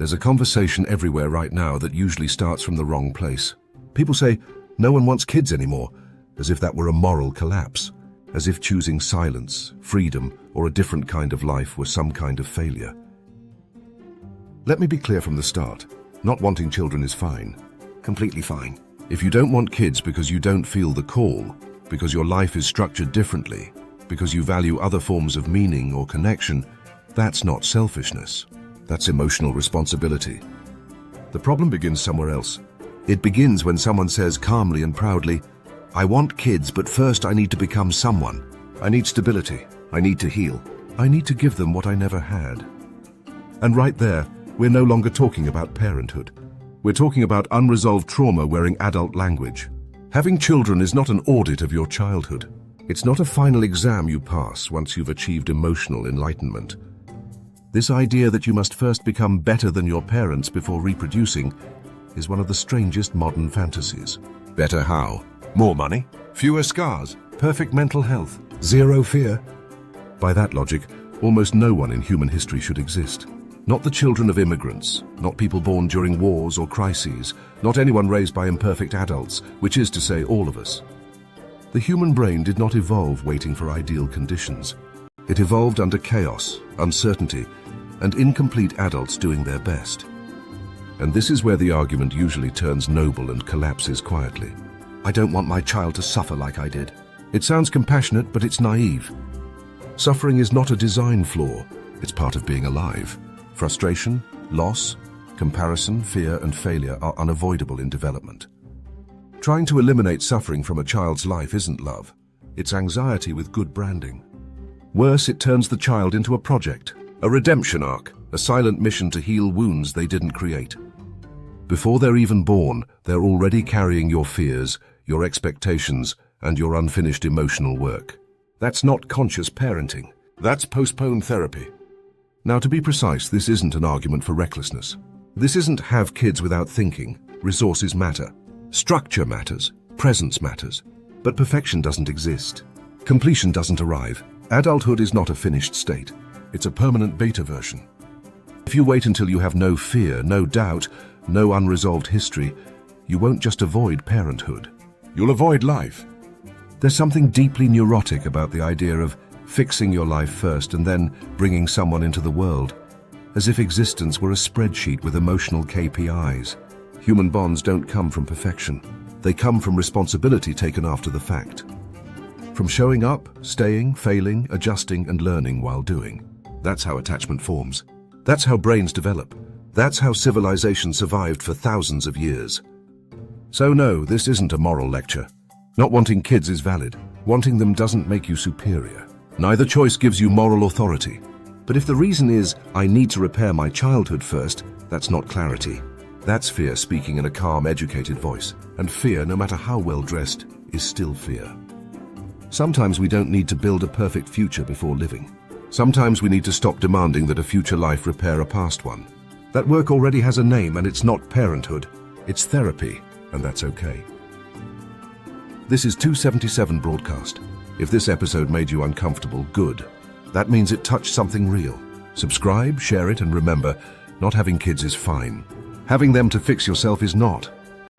There's a conversation everywhere right now that usually starts from the wrong place. People say, no one wants kids anymore, as if that were a moral collapse, as if choosing silence, freedom, or a different kind of life were some kind of failure. Let me be clear from the start. Not wanting children is fine. Completely fine. If you don't want kids because you don't feel the call, because your life is structured differently, because you value other forms of meaning or connection, that's not selfishness. That's emotional responsibility. The problem begins somewhere else. It begins when someone says calmly and proudly, I want kids, but first I need to become someone. I need stability. I need to heal. I need to give them what I never had. And right there, we're no longer talking about parenthood. We're talking about unresolved trauma wearing adult language. Having children is not an audit of your childhood. It's not a final exam you pass once you've achieved emotional enlightenment. This idea that you must first become better than your parents before reproducing is one of the strangest modern fantasies. Better how? More money? Fewer scars? Perfect mental health? Zero fear? By that logic, almost no one in human history should exist. Not the children of immigrants, not people born during wars or crises, not anyone raised by imperfect adults, which is to say all of us. The human brain did not evolve waiting for ideal conditions. It evolved under chaos, uncertainty, and incomplete adults doing their best. And this is where the argument usually turns noble and collapses quietly. I don't want my child to suffer like I did. It sounds compassionate, but it's naive. Suffering is not a design flaw. It's part of being alive. Frustration, loss, comparison, fear, and failure are unavoidable in development. Trying to eliminate suffering from a child's life isn't love. It's anxiety with good branding. Worse, it turns the child into a project, a redemption arc, a silent mission to heal wounds they didn't create. Before they're even born, they're already carrying your fears, your expectations, and your unfinished emotional work. That's not conscious parenting. That's postponed therapy. Now, to be precise, this isn't an argument for recklessness. This isn't have kids without thinking. Resources matter. Structure matters. Presence matters. But perfection doesn't exist. Completion doesn't arrive. Adulthood is not a finished state. It's a permanent beta version. If you wait until you have no fear, no doubt, no unresolved history, you won't just avoid parenthood. You'll avoid life. There's something deeply neurotic about the idea of fixing your life first and then bringing someone into the world, as if existence were a spreadsheet with emotional KPIs. Human bonds don't come from perfection. They come from responsibility taken after the fact. From showing up, staying, failing, adjusting, and learning while doing. That's how attachment forms. That's how brains develop. That's how civilization survived for thousands of years. So no, this isn't a moral lecture. Not wanting kids is valid. Wanting them doesn't make you superior. Neither choice gives you moral authority. But if the reason is, I need to repair my childhood first, that's not clarity. That's fear speaking in a calm, educated voice. And fear, no matter how well dressed, is still fear. Sometimes we don't need to build a perfect future before living. Sometimes we need to stop demanding that a future life repair a past one. That work already has a name, and it's not parenthood. It's therapy, and that's okay. This is 277 Broadcast. If this episode made you uncomfortable, good. That means it touched something real. Subscribe, share it, and remember, not having kids is fine. Having them to fix yourself is not.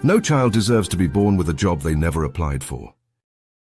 No child deserves to be born with a job they never applied for.